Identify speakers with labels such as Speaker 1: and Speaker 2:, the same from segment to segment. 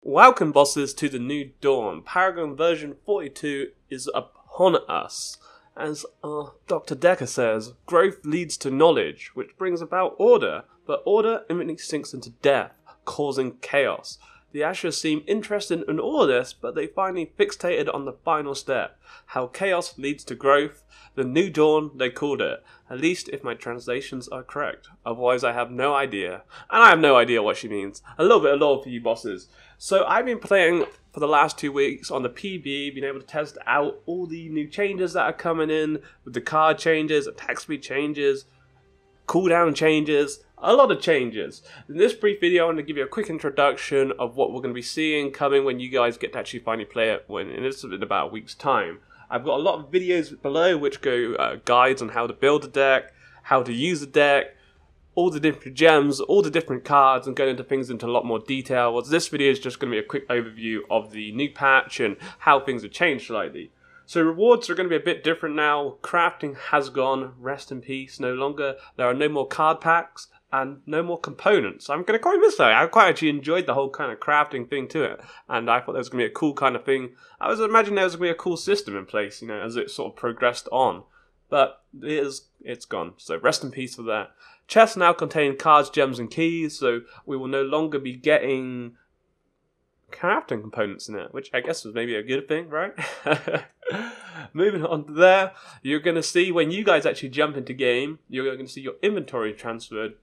Speaker 1: Welcome bosses to the new dawn. Paragon version 42 is upon us. As Dr. Decker says, growth leads to knowledge, which brings about order, but order immediately sinks into death, causing chaos. The Ashers seem interested in all this, but they finally fixated on the final step, how chaos leads to growth. The new dawn, they called it, at least if my translations are correct. Otherwise I have no idea. And I have no idea what she means. A little bit of lore for you bosses. So I've been playing for the last 2 weeks on the PB, been able to test out all the new changes that are coming in, with the card changes, attack speed changes, cooldown changes, a lot of changes. In this brief video, I'm going to give you a quick introduction of what we're going to be seeing coming when you guys get to actually finally play it and it's in about a week's time. I've got a lot of videos below which go guides on how to build a deck, how to use a deck, all the different gems, all the different cards, and going into things into a lot more detail. Well, this video is just going to be a quick overview of the new patch and how things have changed slightly. So rewards are going to be a bit different now. Crafting has gone, rest in peace, no longer. There are no more card packs and no more components. I'm going to quite miss that. I quite actually enjoyed the whole kind of crafting thing to it, and I thought there was going to be a cool kind of thing. I was imagining there was going to be a cool system in place, you know, as it sort of progressed on. But it's gone, so rest in peace for that. Chests now contain cards, gems, and keys, so we will no longer be getting crafting components in it, which I guess was maybe a good thing, right? Moving on to there, you're going to see when you guys actually jump into game, you're going to see your inventory transferred,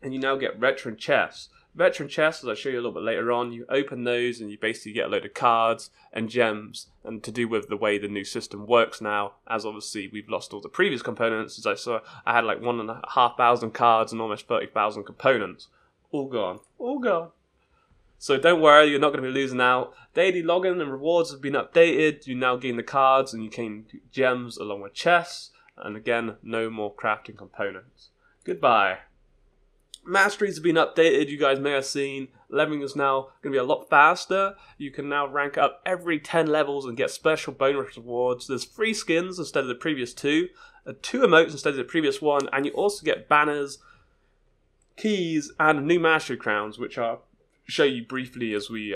Speaker 1: and you now get veteran chests. Veteran chests, as I'll show you a little bit later on, you open those and you basically get a load of cards and gems, and to do with the way the new system works now, as obviously we've lost all the previous components. As I saw, I had like 1,500 cards and almost 30,000 components. All gone. All gone. So don't worry, you're not going to be losing out. Daily login and rewards have been updated. You now gain the cards and you gain gems along with chests. And again, no more crafting components. Goodbye. Masteries have been updated, you guys may have seen. Leveling is now going to be a lot faster. You can now rank up every 10 levels and get special bonus rewards. There's 3 skins instead of the previous 2, 2 emotes instead of the previous 1, and you also get banners, keys, and new mastery crowns, which I'll show you briefly as we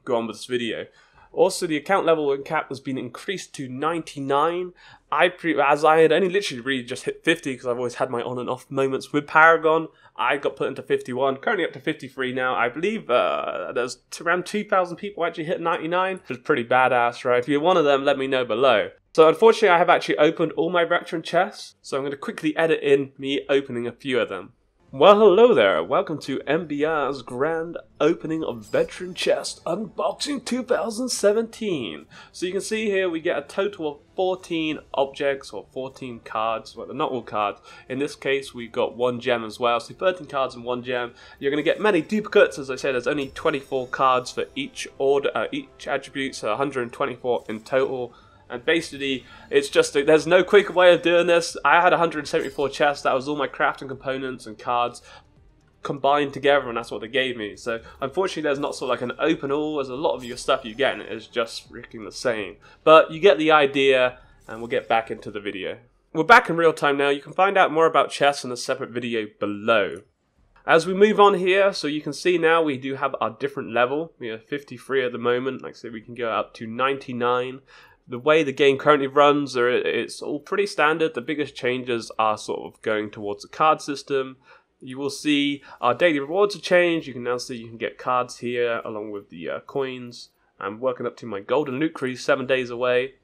Speaker 1: go on with this video. Also, the account level and cap has been increased to 99. As I had only literally really just hit 50 because I've always had my on and off moments with Paragon, I got put into 51, currently up to 53 now. I believe there's around 2,000 people actually hit 99, which is pretty badass, right? If you're one of them, let me know below. So unfortunately, I have actually opened all my veteran chests, so I'm going to quickly edit in me opening a few of them. Well, hello there. Welcome to MBR's grand opening of Veteran Chest Unboxing 2017. So you can see here we get a total of 14 objects or 14 cards. Well, they're not all cards. In this case, we've got 1 gem as well. So 13 cards and 1 gem. You're going to get many duplicates. As I said, there's only 24 cards for each order, each attribute, so 124 in total. And basically, it's just, there's no quicker way of doing this. I had 174 chests, that was all my crafting components and cards combined together, and that's what they gave me. So, unfortunately, there's not sort of like an open all, as a lot of your stuff you get, and it is just freaking the same. But you get the idea, and we'll get back into the video. We're back in real time now. You can find out more about chests in a separate video below. As we move on here, so you can see now we do have our different level. We have 53 at the moment. Like I said, we can go up to 99. The way the game currently runs, it's all pretty standard. The biggest changes are sort of going towards the card system. You will see our daily rewards have changed. You can now see you can get cards here along with the coins. I'm working up to my golden loot cruise, 7 days away.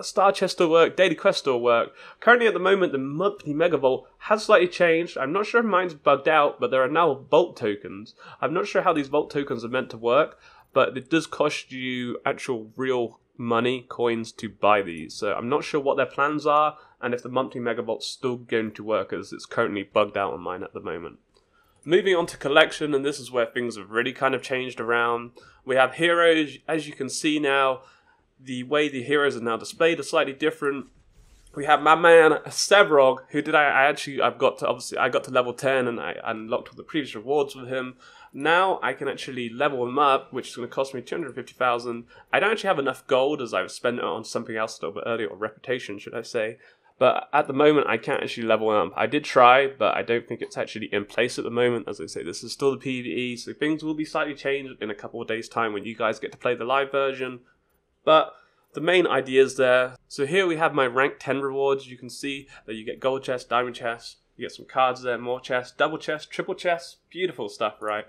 Speaker 1: Star chest still work, daily quest still work. Currently at the moment the monthly mega vault has slightly changed. I'm not sure if mine's bugged out, but there are now vault tokens. I'm not sure how these vault tokens are meant to work, but it does cost you actual real money, coins, to buy these. So I'm not sure what their plans are and if the monthly mega vault's still going to work, as it's currently bugged out on mine at the moment. Moving on to collection, and this is where things have really kind of changed around. We have heroes. As you can see now, the way the heroes are now displayed is slightly different. We have my man Sevrog, who I got to level 10 and I unlocked all the previous rewards with him. Now I can actually level him up, which is going to cost me 250,000. I don't actually have enough gold, as I've spent it on something else a little bit earlier, or reputation should I say. But at the moment, I can't actually level up. I did try, but I don't think it's actually in place at the moment. As I say, this is still the PvE, so things will be slightly changed in a couple of days' time when you guys get to play the live version. But the main idea is there. So here we have my rank 10 rewards. You can see that you get gold chest, diamond chest, you get some cards there, more chests, double chest, triple chest. Beautiful stuff, right?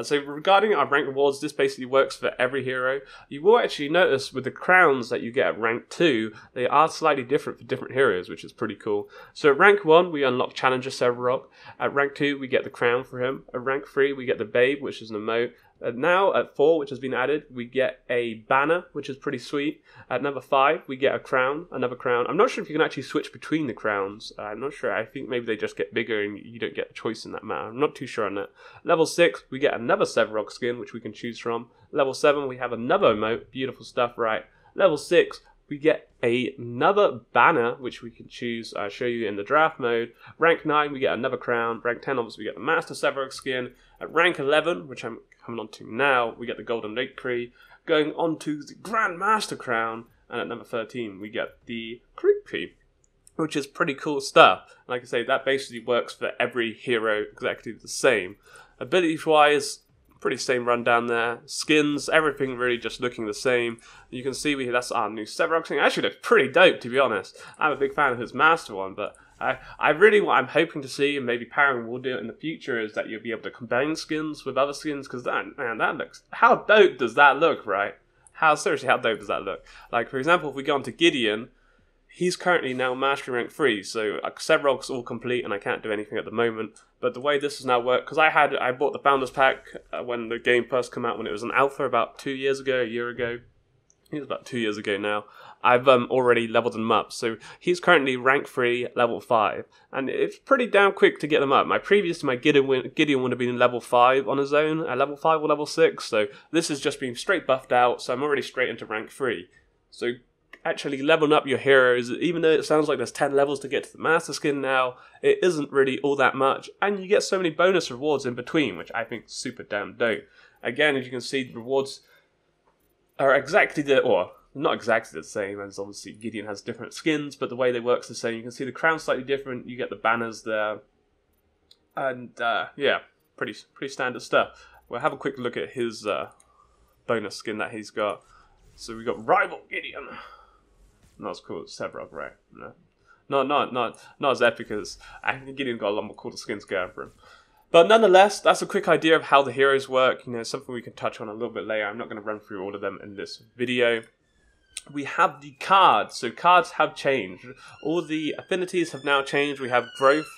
Speaker 1: So regarding our rank rewards, this basically works for every hero. You will actually notice with the crowns that you get at rank 2, they are slightly different for different heroes, which is pretty cool. So at rank 1, we unlock Challenger Severok. At rank 2, we get the crown for him. At rank 3, we get the Babe, which is an emote. Now at 4, which has been added, we get a banner, which is pretty sweet. At number 5, we get a crown, another crown. I'm not sure if you can actually switch between the crowns. I'm not sure. I think maybe they just get bigger and you don't get a choice in that matter. I'm not too sure on that. Level 6, we get another Severok skin, which we can choose from. Level 7, we have another emote. Beautiful stuff, right? Level 6, we get another banner, which we can choose. I'll show you in the draft mode. Rank 9, we get another crown. Rank 10, obviously, we get the Master Severok skin. At rank 11, which I'm coming on to now, we get the Golden Lake Cree. Going on to the Grand Master crown. And at number 13, we get the Creepy, which is pretty cool stuff. Like I say, that basically works for every hero exactly the same. Ability-wise, pretty same rundown there. Skins, everything really just looking the same. You can see that's our new Severok skin. Actually looks pretty dope, to be honest. I'm a big fan of his Master one, but I really, what I'm hoping to see, and maybe Paragon will do it in the future, is that you'll be able to combine skins with other skins, because that looks, how dope does that look, right? Seriously, how dope does that look? Like, for example, if we go on to Gideon, he's currently now Mastery rank 3, so Severok's all complete and I can't do anything at the moment. But the way this has now worked, because I bought the Founders Pack when the game first came out, when it was an alpha about 2 years ago, a year ago. I think it was about 2 years ago now. I've already leveled them up, so he's currently rank 3, level 5, and it's pretty damn quick to get them up. My Gideon would have been level 5 on his own, at level 5 or level 6, so this has just been straight buffed out, so I'm already straight into rank 3. So actually leveling up your heroes, even though it sounds like there's 10 levels to get to the Master Skin now, it isn't really all that much, and you get so many bonus rewards in between, which I think is super damn dope. Again, as you can see, the rewards are exactly not exactly the same, as obviously Gideon has different skins, but the way they work's the same. You can see the crown's slightly different, you get the banners there, and yeah, pretty standard stuff. We'll have a quick look at his bonus skin that he's got. So we got Rival Gideon. Not as cool as Severok, right? No. Not as epic as, I think Gideon got a lot more cooler skins going for him. But nonetheless, that's a quick idea of how the heroes work. Something we can touch on a little bit later. I'm not going to run through all of them in this video. We have the cards. So cards have changed. All the affinities have now changed. We have growth.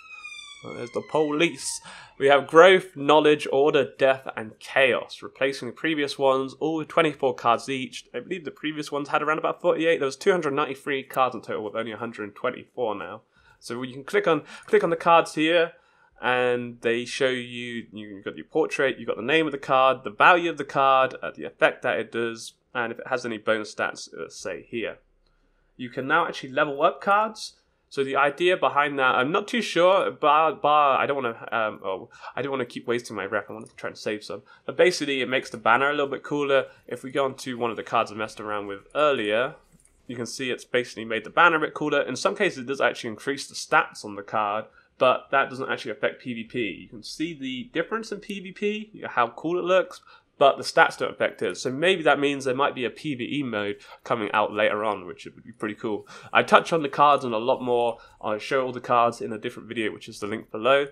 Speaker 1: Oh, there's the police. We have growth, knowledge, order, death, and chaos, replacing the previous ones, all with 24 cards each. I believe the previous ones had around about 48. There was 293 cards in total, with only 124 now. So you can click on the cards here, and they show you've got your portrait, you've got the name of the card, the value of the card, the effect that it does, and if it has any bonus stats, say here. You can now actually level up cards. So the idea behind that, I'm not too sure, but I don't want to keep wasting my rep. I want to try and save some. But basically, it makes the banner a little bit cooler. If we go on to one of the cards I messed around with earlier, you can see it's basically made the banner a bit cooler. In some cases, it does actually increase the stats on the card, but that doesn't actually affect PvP. You can see the difference in PvP, how cool it looks, but the stats don't affect it. So maybe that means there might be a PvE mode coming out later on, which would be pretty cool. I touch on the cards and a lot more. I'll show all the cards in a different video, which is the link below.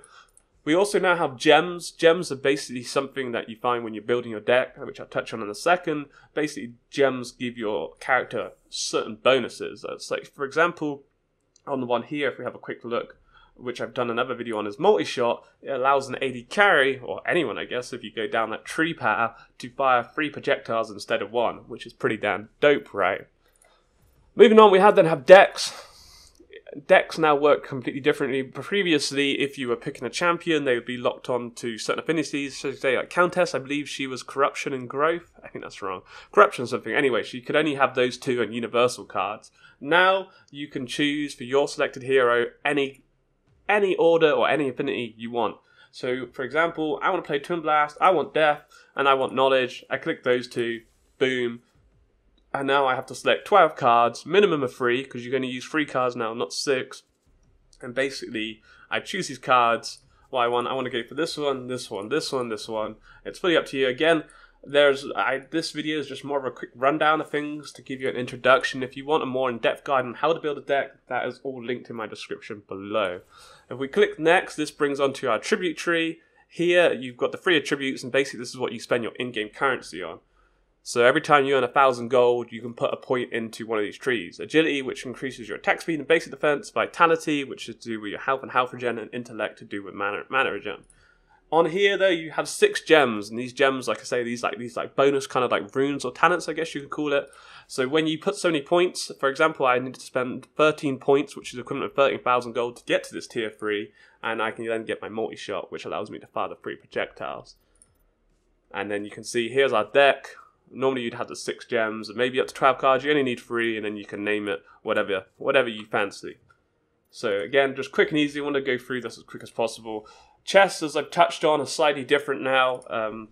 Speaker 1: We also now have gems. Gems are basically something that you find when you're building your deck, which I'll touch on in a second. Basically, gems give your character certain bonuses. It's like, for example, on the one here, if we have a quick look, which I've done another video on, is multi-shot. It allows an AD carry, or anyone I guess, if you go down that tree path, to fire 3 projectiles instead of 1, which is pretty damn dope, right? Moving on, we then have decks. Decks now work completely differently. Previously, if you were picking a champion, they would be locked on to certain affinities. So say like Countess, I believe she was Corruption and Growth. I think that's wrong. Corruption something. Anyway, she could only have those 2 and Universal cards. Now, you can choose for your selected hero any order or any affinity you want. So, for example, I want to play Twin Blast, I want Death, and I want Knowledge. I click those 2, boom, And now I have to select 12 cards, minimum of 3, because you're going to use 3 cards now, not 6. And basically, I choose these cards. What I want to go for this one, this one, this one, this one. It's fully up to you. Again, this video is just more of a quick rundown of things to give you an introduction. If you want a more in-depth guide on how to build a deck, that is all linked in my description below. If we click next, this brings on to our attribute tree. Here, you've got the 3 attributes, and basically this is what you spend your in-game currency on. So every time you earn 1,000 gold, you can put a point into one of these trees. Agility, which increases your attack speed and basic defense. Vitality, which is to do with your health and health regen. And intellect to do with mana regen. On here, though, you have 6 gems. And these gems, like I say, these bonus kind of like runes or talents, I guess you could call it. So when you put so many points, for example, I need to spend 13 points, which is equivalent of 13,000 gold to get to this tier 3. And I can then get my multi-shot, which allows me to fire the 3 projectiles. And then you can see, here's our deck. Normally you'd have the 6 gems, and maybe up to 12 cards. You only need 3, and then you can name it whatever you fancy. So again, just quick and easy. I want to go through this as quick as possible. Chests, as I've touched on, are slightly different now.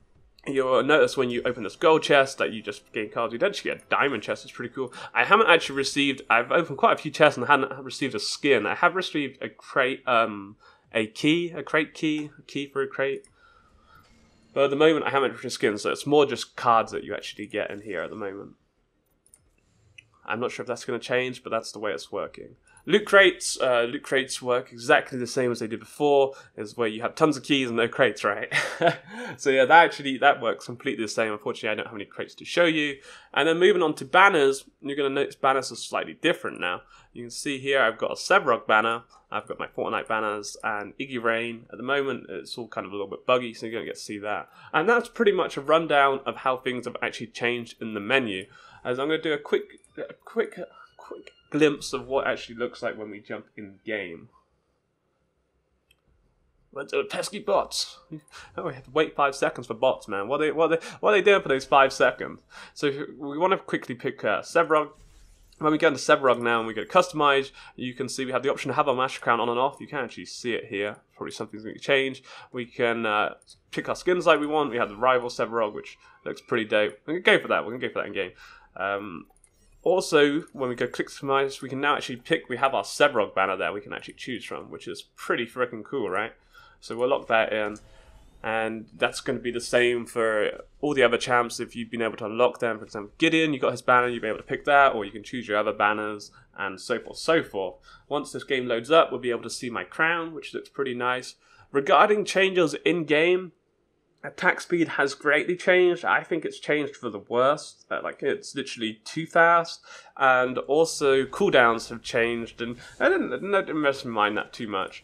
Speaker 1: You'll notice when you open this gold chest that you just gain cards. You don't actually get a diamond chest. It's pretty cool. I haven't actually received... I've opened quite a few chests and I hadn't received a skin. I have received a crate, a key for a crate. But at the moment, I haven't received skins, so it's more just cards that you actually get in here at the moment. I'm not sure if that's going to change, but that's the way it's working. Loot crates work exactly the same as they did before, is where you have tons of keys and no crates, right? So yeah, that works completely the same. Unfortunately, I don't have any crates to show you. And then moving on to banners, you're going to notice banners are slightly different now. You can see here I've got a Sevarog banner, I've got my Fortnite banners, and Iggy Rain. At the moment, it's all kind of a little bit buggy, so you're going to get to see that. And that's pretty much a rundown of how things have actually changed in the menu. As I'm going to do a quick glimpse of what it actually looks like when we jump in game. What's the pesky bots? Oh, we have to wait 5 seconds for bots, man. What are they doing for those 5 seconds? So we want to quickly pick Sevarog. When we go into Sevarog now and we go to Customize, you can see we have the option to have our Master Crown on and off. You can actually see it here. Probably something's going to change. We can pick our skins like we want. We have the Rival Sevarog, which looks pretty dope. We can go for that. We're going to go for that in game. Also, when we go click Customize, we can now actually pick, we have our Sevarog banner there we can actually choose from, which is pretty freaking cool, right? So we'll lock that in. And that's going to be the same for all the other champs if you've been able to unlock them. For example, Gideon, you got his banner, you'll be able to pick that, or you can choose your other banners, and so forth, so forth. Once this game loads up, we'll be able to see my crown, which looks pretty nice. Regarding changes in-game, attack speed has greatly changed. I think it's changed for the worst. Like, it's literally too fast. And also, cooldowns have changed, and I didn't mess mind that too much.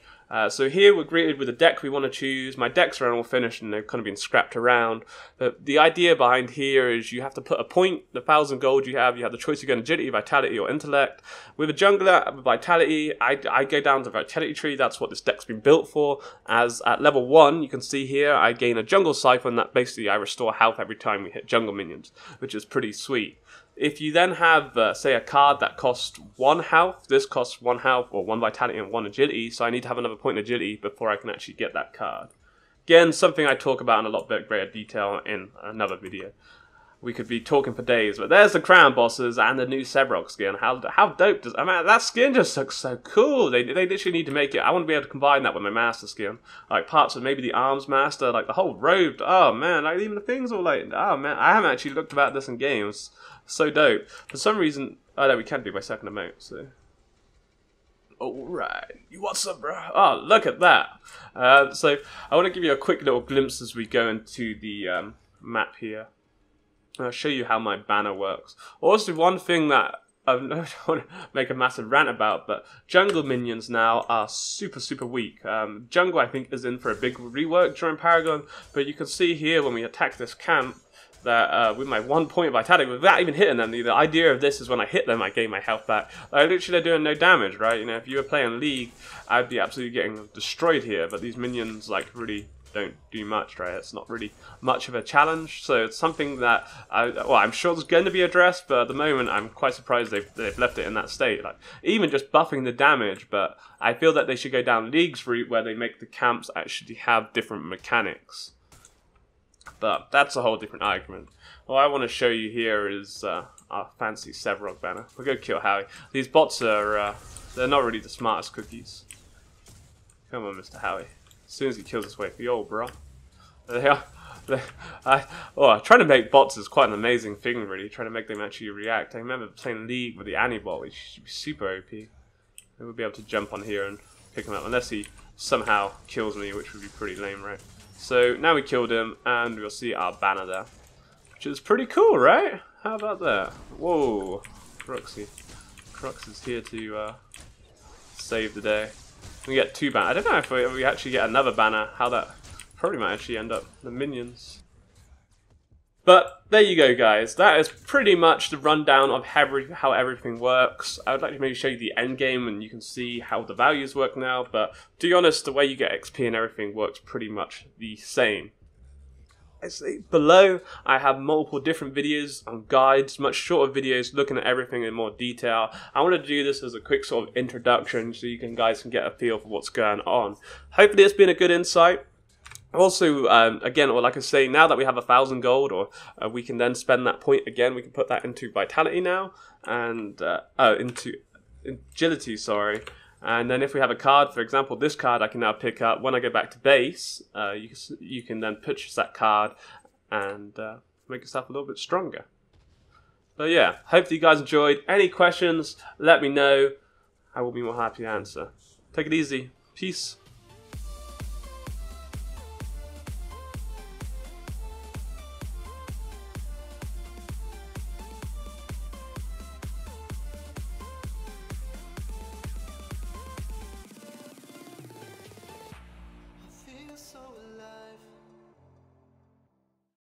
Speaker 1: So here we're greeted with a deck we want to choose. My decks are all finished and they've kind of been scrapped around. But the idea behind here is you have to put a point, the 1,000 gold you have the choice to go agility, vitality, or intellect. With a jungler, vitality, I go down to vitality tree. That's what this deck's been built for. As at level 1, you can see here, I gain a jungle siphon that basically I restore health every time we hit jungle minions, which is pretty sweet. If you then have, say, a card that costs 1 health, this costs 1 health or 1 vitality and 1 agility, so I need to have another point in agility before I can actually get that card. Again, something I talk about in a lot greater detail in another video. We could be talking for days, but there's the crown bosses and the new Sevarog skin. How dope does... I mean, that skin just looks so cool. They literally need to make it... I want to be able to combine that with my master skin. Like parts of maybe the arms master, like the whole robe. Oh man, like even the things all like... Oh man, I haven't actually looked about this in games. So dope. For some reason... Oh no, we can do my second emote, so... Alright, you want some, bro? Oh, look at that. So, I want to give you a quick little glimpse as we go into the map here. I'll show you how my banner works. Also, one thing that I don't want to make a massive rant about, but jungle minions now are super weak. Jungle, I think, is in for a big rework during Paragon, but you can see here when we attack this camp, that with my 1 point vitality, without even hitting them, the idea of this is when I hit them, I gain my health back. Like, literally, they're doing no damage, right? You know, if you were playing League, I'd be absolutely getting destroyed here. But these minions, like, really don't do much, right? It's not really much of a challenge. So it's something that I'm sure there's going to be addressed, but at the moment, I'm quite surprised they've left it in that state. Like, even just buffing the damage, but I feel that they should go down League's route where they make the camps actually have different mechanics. But that's a whole different argument. What I want to show you here is our fancy Sevarog banner. We'll go kill Howie. These bots are, they're not really the smartest cookies. Come on, Mr. Howie. As soon as he kills his way for yo, bro. There they are. Trying to make bots is quite an amazing thing, really. Trying to make them actually react. I remember playing League with the Anibot, which should be super OP. We'll be able to jump on here and pick him up, unless he somehow kills me, which would be pretty lame, right? So now we killed him, and we'll see our banner there, which is pretty cool, right? How about that? Whoa, Cruxy. Crux is here to save the day. We get 2 banners. I don't know if we actually get another banner. How that probably might actually end up the minions. But there you go, guys. That is pretty much the rundown of how everything works. I would like to maybe show you the end game, and you can see how the values work now. But to be honest, the way you get XP and everything works pretty much the same. Below, I have multiple different videos on guides, much shorter videos looking at everything in more detail. I want to do this as a quick sort of introduction so you guys can get a feel for what's going on. Hopefully it's been a good insight. Also, again, or like I say, now that we have 1,000 gold, or we can then spend that point again, we can put that into vitality now, and into agility, sorry. And then if we have a card, for example, this card I can now pick up when I go back to base. You can then purchase that card and make yourself a little bit stronger. But yeah, hopefully you guys enjoyed. Any questions, let me know. I will be more happy to answer. Take it easy. Peace.